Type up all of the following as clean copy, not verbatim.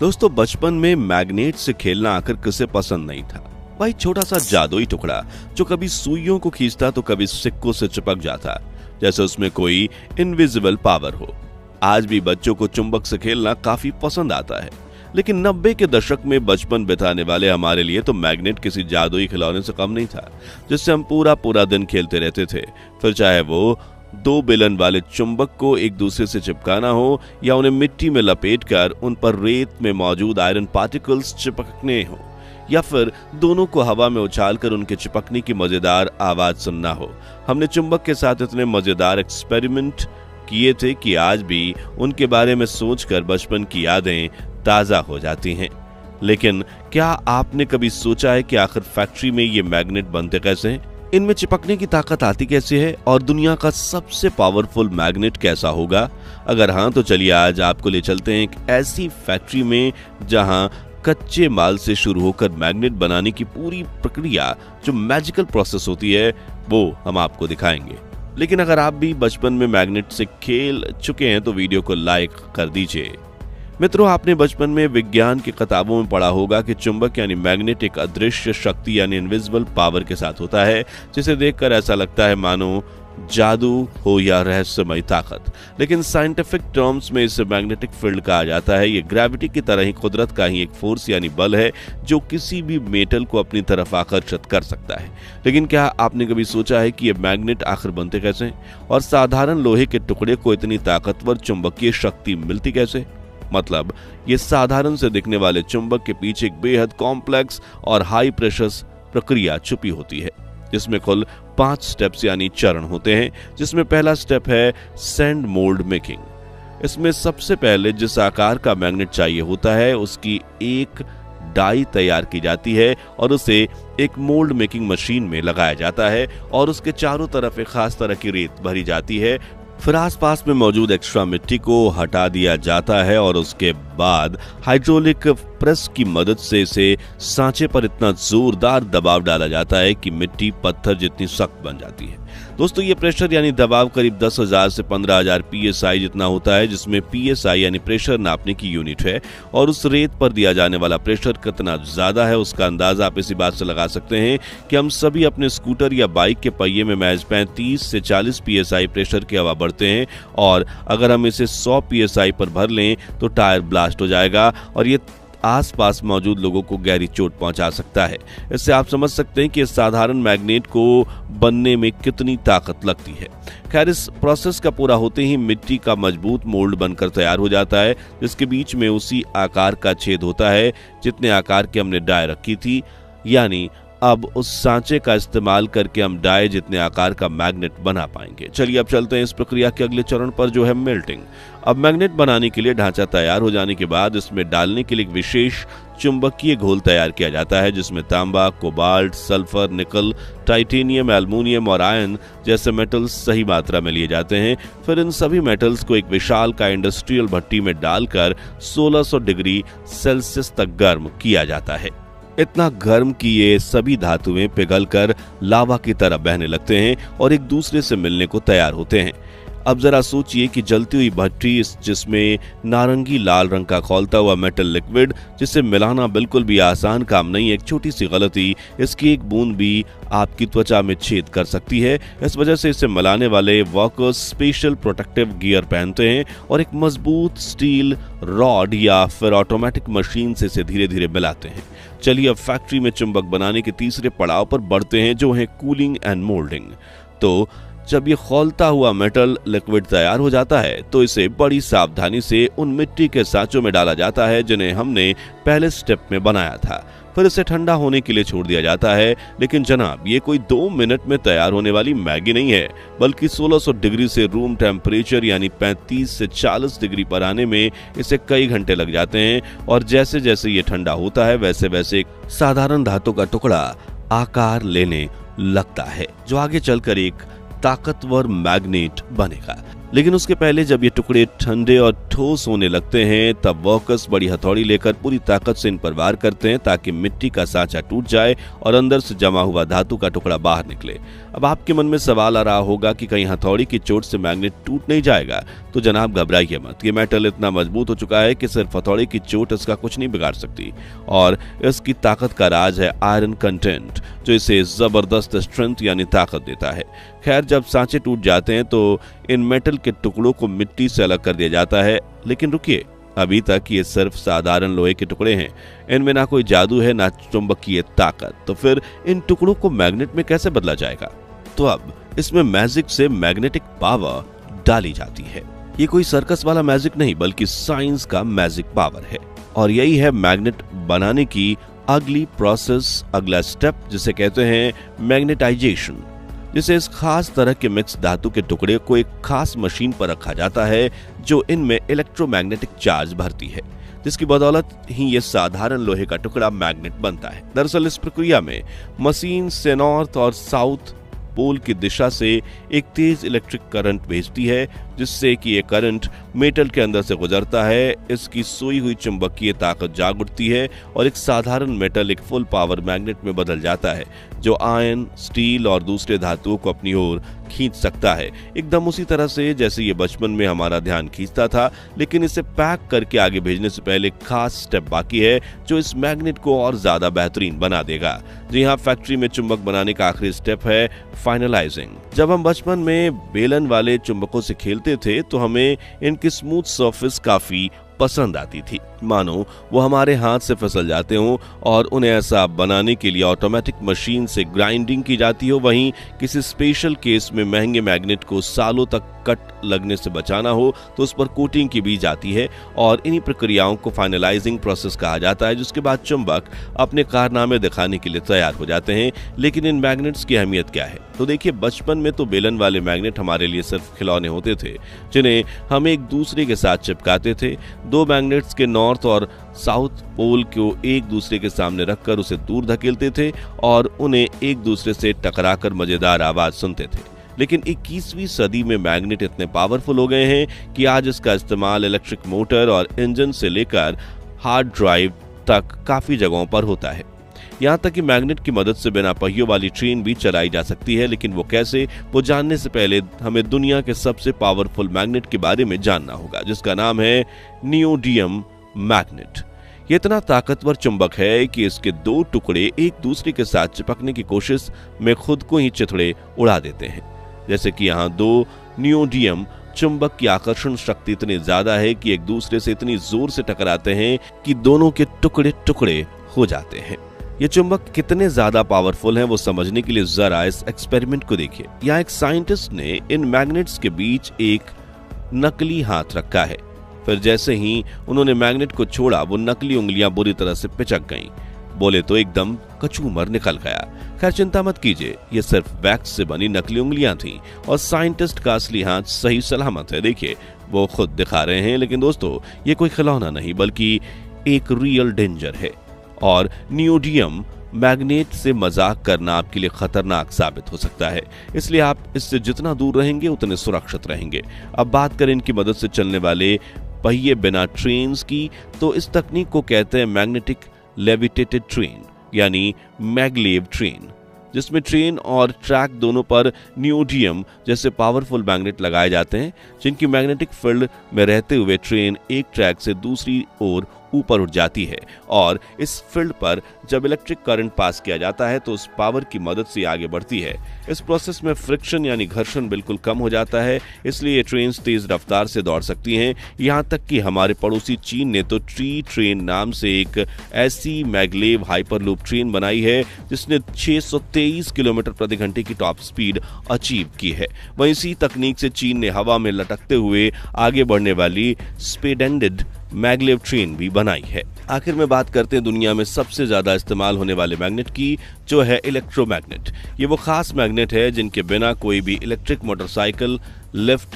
दोस्तों, बचपन में मैग्नेट से खेलना आखिर किसे पसंद नहीं था। वही छोटा सा जादुई टुकड़ा जो कभी सुइयों को खींचता तो कभी सिक्कों से चिपक जाता, जैसे उसमें कोई इनविजिबल पावर हो। आज भी बच्चों को चुंबक से खेलना काफी पसंद आता है, लेकिन 90 के दशक में बचपन बिताने वाले हमारे लिए तो मैग्नेट किसी जादुई खिलौने से कम नहीं था, जिससे हम पूरा दिन खेलते रहते थे। फिर चाहे वो 2 बेलन वाले चुंबक को एक दूसरे से चिपकाना हो या उन्हें मिट्टी में लपेटकर उन पर रेत में मौजूद आयरन पार्टिकल्स चिपकने हो, या फिर दोनों को हवा में उछालकर उनके चिपकने की मजेदार आवाज सुनना हो। हमने चुंबक के साथ इतने मजेदार एक्सपेरिमेंट किए थे कि आज भी उनके बारे में सोचकर बचपन की यादें ताजा हो जाती हैं। लेकिन क्या आपने कभी सोचा है कि आखिर फैक्ट्री में ये मैग्नेट बनते कैसे हैं? इनमें चिपकने की ताकत आती कैसे है और दुनिया का सबसे पावरफुल मैग्नेट कैसा होगा? अगर हाँ, तो चलिए आज आपको ले चलते हैं एक ऐसी फैक्ट्री में जहां कच्चे माल से शुरू होकर मैग्नेट बनाने की पूरी प्रक्रिया, जो मैजिकल प्रोसेस होती है, वो हम आपको दिखाएंगे। लेकिन अगर आप भी बचपन में मैग्नेट से खेल चुके हैं तो वीडियो को लाइक कर दीजिए। मित्रों, आपने बचपन में विज्ञान की किताबों में पढ़ा होगा कि चुंबक यानी मैग्नेट एक अदृश्य शक्ति यानी इनविजिबल पावर के साथ होता है, जिसे देखकर ऐसा लगता है मानो जादू हो या रहस्यमय ताकत। लेकिन साइंटिफिक टर्म्स में इसे मैग्नेटिक फील्ड कहा जाता है। ये ग्रेविटी की तरह ही कुदरत का ही एक फोर्स यानी बल है, जो किसी भी मेटल को अपनी तरफ आकर्षित कर सकता है। लेकिन क्या आपने कभी सोचा है कि ये मैग्नेट आखिर बनते कैसे हैं और साधारण लोहे के टुकड़े को इतनी ताकतवर चुंबकीय शक्ति मिलती कैसे? मतलब, ये साधारण से दिखने वाले चुंबक के पीछे एक बेहद कॉम्प्लेक्स और हाई प्रेशर प्रक्रिया छुपी होती है, जिसमें कुल 5 स्टेप्स यानी चरण होते हैं। जिसमें पहला स्टेप है सैंड मोल्ड मेकिंग। इसमें सबसे पहले जिस आकार का मैग्नेट चाहिए होता है उसकी एक डाई तैयार की जाती है और उसे एक मोल्ड मेकिंग मशीन में लगाया जाता है और उसके चारों तरफ एक खास तरह की रेत भरी जाती है। फिर आसपास में मौजूद एक्स्ट्रा मिट्टी को हटा दिया जाता है और उसके बाद हाइड्रोलिक प्रेस की मदद से इसे सांचे पर इतना जोरदार दबाव डाला जाता है कि मिट्टी पत्थर जितनी सख्त बन जाती है। दोस्तों, ये प्रेशर यानी दबाव करीब 10,000 से 15,000 PSI जितना होता है, जिसमें PSI यानी प्रेशर नापने की यूनिट है। और उस रेत पर दिया जाने वाला प्रेशर कितना ज्यादा है उसका अंदाजा आप इसी बात से लगा सकते हैं कि हम सभी अपने स्कूटर या बाइक के पहिए में महज 35 से 40 PSI प्रेशर की हवा भरते हैं, और अगर हम इसे 100 PSI पर भर लें तो टायर ब्लास्ट हो जाएगा और ये आसपास मौजूद लोगों को गहरी चोट पहुंचा सकता है। इससे आप समझ सकते हैं कि इस साधारण मैग्नेट को बनने में कितनी ताकत लगती है। खैर, इस प्रोसेस का पूरा होते ही मिट्टी का मजबूत मोल्ड बनकर तैयार हो जाता है, जिसके बीच में उसी आकार का छेद होता है जितने आकार की हमने डाई रखी थी। यानी अब उस सांचे का इस्तेमाल करके हम डाई जितने आकार का मैग्नेट बना पाएंगे। चलिए अब चलते हैं इस प्रक्रिया के अगले चरण पर, जो है मेल्टिंग। अब मैग्नेट बनाने के लिए ढांचा तैयार हो जाने के बाद इसमें डालने के लिए एक विशेष चुंबकीय घोल तैयार किया जाता है, जिसमें तांबा, कोबाल्ट, सल्फर, निकल, टाइटेनियम, एल्युमिनियम और आयरन जैसे मेटल्स सही मात्रा में लिए जाते हैं। फिर इन सभी मेटल्स को एक विशाल का इंडस्ट्रियल भट्टी में डालकर 1600 डिग्री सेल्सियस तक गर्म किया जाता है। इतना गर्म कि ये सभी धातुएं पिघलकर लावा की तरह बहने लगते हैं और एक दूसरे से मिलने को तैयार होते हैं। अब जरा सोचिए कि जलती हुई भट्टी जिसमें नारंगी लाल रंग का खौलता हुआ मेटल लिक्विड, जिसे मिलाना बिल्कुल भी आसान काम नहीं। एक छोटी सी गलती, इसकी एक बूंद भी आपकी त्वचा में छेद कर सकती है। इस वजह से इसे मिलाने वाले वर्कर्स स्पेशल प्रोटेक्टिव गियर पहनते हैं और एक मजबूत स्टील रॉड या फिर ऑटोमेटिक मशीन से इसे धीरे धीरे मिलाते हैं। चलिए अब फैक्ट्री में चुंबक बनाने के तीसरे पड़ाव पर बढ़ते हैं, जो है कूलिंग एंड मोल्डिंग। तो जब ये खौलता हुआ मेटल लिक्विड तैयार हो जाता है तो इसे बड़ी सावधानी से उन मिट्टी के सांचों में डाला जाता है जिन्हें हमने पहले स्टेप में बनाया था। फिर इसे ठंडा होने के लिए छोड़ दिया जाता है। लेकिन जनाब, ये कोई 2 मिनट में तैयार होने वाली मैगी नहीं है, बल्कि 1600 डिग्री से रूम टेम्परेचर यानी 35 से 40 डिग्री पर आने में इसे कई घंटे लग जाते हैं। और जैसे जैसे ये ठंडा होता है वैसे वैसे एक साधारण धातु का टुकड़ा आकार लेने लगता है, जो आगे चलकर एक ताकतवर मैग्नेट बनेगा। लेकिन उसके पहले जब ये टुकड़े ठंडे और ठोस होने लगते हैं तब वर्कर्स बड़ी हथौड़ी लेकर पूरी ताकत से इन पर वार करते हैं ताकि मिट्टी का सांचा टूट जाए और अंदर से जमा हुआ धातु का टुकड़ा बाहर निकले। अब आपके मन में सवाल आ रहा होगा कि कहीं हथौड़ी की चोट से मैग्नेट टूट नहीं जाएगा। तो जनाब घबराइए मत, ये मेटल इतना मजबूत हो चुका है कि सिर्फ हथौड़ी की चोट इसका कुछ नहीं बिगाड़ सकती। और इसकी ताकत का राज है आयरन कंटेंट, जो इसे जबरदस्त स्ट्रेंथ यानी ताकत देता है। खैर, जब सांचे टूट जाते हैं तो इन मेटल के टुकड़ों को मिट्टी से अलग कर दिया जाता है। लेकिन रुकिए, अभी तक ये सिर्फ साधारण लोहे के टुकड़े हैं, इनमें ना कोई जादू है ना चुंबकीय ताकत। तो फिर इन टुकड़ों को मैग्नेट में कैसे बदला जाएगा? तो अब इसमें मैजिक से मैग्नेटिक पावर डाली जाती है। ये कोई सर्कस वाला मैजिक नहीं बल्कि साइंस का मैजिक पावर है। और यही है मैग्नेट बनाने की अगली प्रोसेस, अगला स्टेप, जिसे कहते हैं मैग्नेटाइजेशन। जिसे इस खास तरह के मिक्स धातु के टुकड़े को एक खास मशीन पर रखा जाता है जो इनमें इलेक्ट्रोमैग्नेटिक चार्ज भरती है, जिसकी बदौलत ही ये साधारण लोहे का टुकड़ा मैग्नेट बनता है। दरअसल इस प्रक्रिया में मशीन से नॉर्थ और साउथ पोल की दिशा से एक तेज इलेक्ट्रिक करंट भेजती है, जिससे कि ये करंट मेटल के अंदर से गुजरता है। इसकी सोई हुई चुंबकीय ताकत जाग उठती है और एक साधारण मेटल एक फुल पावर मैग्नेट में बदल जाता है, जो आयरन, स्टील और दूसरे धातुओं को अपनी ओर खींच सकता है, एकदम उसी तरह से जैसे ये बचपन में हमारा ध्यान खींचता था। लेकिन इसे पैक करके आगे भेजने से पहले एक खास स्टेप बाकी है जो इस मैग्नेट को और ज्यादा बेहतरीन बना देगा। जी हाँ, फैक्ट्री में चुंबक बनाने का आखिरी स्टेप है फाइनलाइजिंग। जब हम बचपन में बेलन वाले चुंबकों से खेलते थे तो हमें इनकी स्मूथ सरफेस काफी पसंद आती थी, मानो वो हमारे हाथ से फिसल जाते हों। और उन्हें ऐसा बनाने के लिए ऑटोमेटिक मशीन से ग्राइंडिंग की जाती हो। वहीं किसी स्पेशल केस में महंगे मैग्नेट को सालों तक कट लगने से बचाना हो तो उस पर कोटिंग की भी जाती है। और इन्हीं प्रक्रियाओं को फाइनलाइजिंग प्रोसेस कहा जाता है, जिसके बाद चुंबक अपने कारनामे दिखाने के लिए तैयार हो जाते हैं। लेकिन इन मैग्नेट्स की अहमियत क्या है? तो देखिए, बचपन में तो बेलन वाले मैग्नेट हमारे लिए सिर्फ खिलौने होते थे, जिन्हें हम एक दूसरे के साथ चिपकाते थे। दो मैग्नेट्स के नॉर्थ और साउथ पोल को एक दूसरे के सामने रखकर उसे दूर धकेलते थे और उन्हें एक दूसरे से टकराकर मजेदार आवाज सुनते थे। लेकिन 21वीं सदी में मैग्नेट इतने पावरफुल हो गए हैं कि आज इसका इस्तेमाल इलेक्ट्रिक मोटर और इंजन से लेकर हार्ड ड्राइव तक काफी जगहों पर होता है। यहाँ तक कि मैग्नेट की मदद से बिना पहियों वाली ट्रेन भी चलाई जा सकती है। लेकिन वो कैसे, वो जानने से पहले हमें दुनिया के सबसे पावरफुल मैग्नेट के बारे में जानना होगा, जिसका नाम है नियोडियम मैग्नेट। ये इतना ताकतवर चुंबक है कि इसके दो टुकड़े एक दूसरे के साथ चिपकने की कोशिश में खुद को ही चिथड़े उड़ा देते हैं। जैसे कि यहाँ दो नियोडियम चुंबक की आकर्षण शक्ति इतनी ज्यादा है कि एक दूसरे से इतनी जोर से टकराते हैं कि दोनों के टुकड़े टुकड़े हो जाते हैं। ये चुंबक कितने ज्यादा पावरफुल हैं वो समझने के लिए जरा इस एक्सपेरिमेंट को देखिए। यहाँ एक साइंटिस्ट ने इन मैग्नेट्स के बीच एक नकली हाथ रखा है। फिर जैसे ही उन्होंने मैग्नेट को छोड़ा वो नकली उंगलियां बुरी तरह से पिचक गईं। बोले तो एकदम कचूमर निकल गया। खैर चिंता मत कीजिए, ये सिर्फ वैक्स से बनी नकली उंगलियां थीं और साइंटिस्ट का असली हाथ सही सलामत है। देखिए, वो खुद दिखा रहे हैं। लेकिन दोस्तों, ये कोई खिलौना नहीं बल्कि एक रियल डेंजर है। और नियोडियम मैग्नेट से मजाक करना आपके लिए खतरनाक साबित हो सकता है, इसलिए आप इससे जितना दूर रहेंगे उतने सुरक्षित रहेंगे। अब बात करें इनकी मदद से चलने वाले पहिए बिना ट्रेन्स की, तो इस तकनीक को कहते हैं मैग्नेटिक लेविटेटेड ट्रेन यानी मैगलेव ट्रेन, जिसमें ट्रेन और ट्रैक दोनों पर नियोडियम जैसे पावरफुल मैग्नेट लगाए जाते हैं, जिनकी मैग्नेटिक फील्ड में रहते हुए ट्रेन एक ट्रैक से दूसरी ओर ऊपर उठ जाती है। और इस फील्ड पर जब इलेक्ट्रिक करंट पास किया जाता है तो उस पावर की मदद से आगे बढ़ती है। इस प्रोसेस में फ्रिक्शन यानी घर्षण बिल्कुल कम हो जाता है, इसलिए ये ट्रेन तेज रफ्तार से दौड़ सकती हैं। यहाँ तक कि हमारे पड़ोसी चीन ने तो ट्री ट्रेन नाम से एक ऐसी मैगलेव हाइपरलूप ट्रेन बनाई है जिसने 623 किलोमीटर प्रति घंटे की टॉप स्पीड अचीव की है। वहीं इसी तकनीक से चीन ने हवा में लटकते हुए आगे बढ़ने वाली स्पेडेंडेड मैगलेव ट्रेन भी बनाई है। आखिर में बात करते हैं दुनिया में सबसे ज्यादा इस्तेमाल होने वाले मैग्नेट की, जो है इलेक्ट्रोमैग्नेट। ये वो खास मैग्नेट है जिनके बिना कोई भी इलेक्ट्रिक मोटरसाइकिल, लिफ्ट,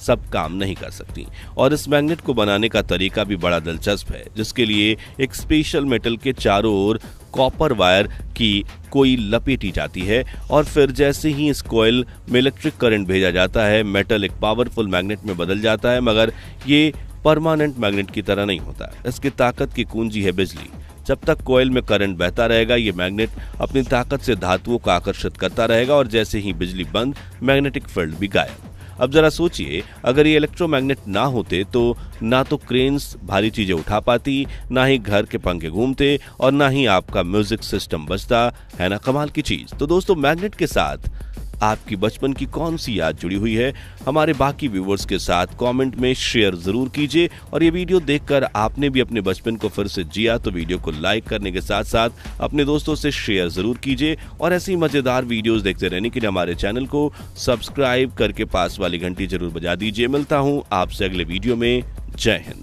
सब काम नहीं कर सकती। और इस मैग्नेट को बनाने का तरीका भी बड़ा दिलचस्प है, जिसके लिए एक स्पेशल मेटल के चारों ओर कॉपर वायर की कोई लपेटी जाती है और फिर जैसे ही इस कॉइल में इलेक्ट्रिक करंट भेजा जाता है, मेटल एक पावरफुल मैग्नेट में बदल जाता है। मगर ये परमानेंट मैग्नेट की तरह नहीं होता। इसकी ताकत की कुंजी है बिजली। जब तक कॉइल में करंट बहता रहेगा, ये मैग्नेट अपनी ताकत से धातुओं को आकर्षित करता रहेगा और जैसे ही बिजली बंद, मैग्नेटिक फील्ड भी गायब। अब जरा सोचिए, अगर ये इलेक्ट्रोमैग्नेट ना होते तो ना तो क्रेन्स भारी चीजें उठा पाती, ना ही घर के पंखे घूमते और ना ही आपका म्यूजिक सिस्टम बजता। है ना कमाल की चीज। तो दोस्तों, मैग्नेट के साथ आपकी बचपन की कौन सी याद जुड़ी हुई है, हमारे बाकी व्यूवर्स के साथ कमेंट में शेयर जरूर कीजिए। और ये वीडियो देखकर आपने भी अपने बचपन को फिर से जिया तो वीडियो को लाइक करने के साथ साथ अपने दोस्तों से शेयर जरूर कीजिए। और ऐसी मजेदार वीडियोस देखते रहने के लिए हमारे चैनल को सब्सक्राइब करके पास वाली घंटी जरूर बजा दीजिए। मिलता हूं आपसे अगले वीडियो में। जय हिंद।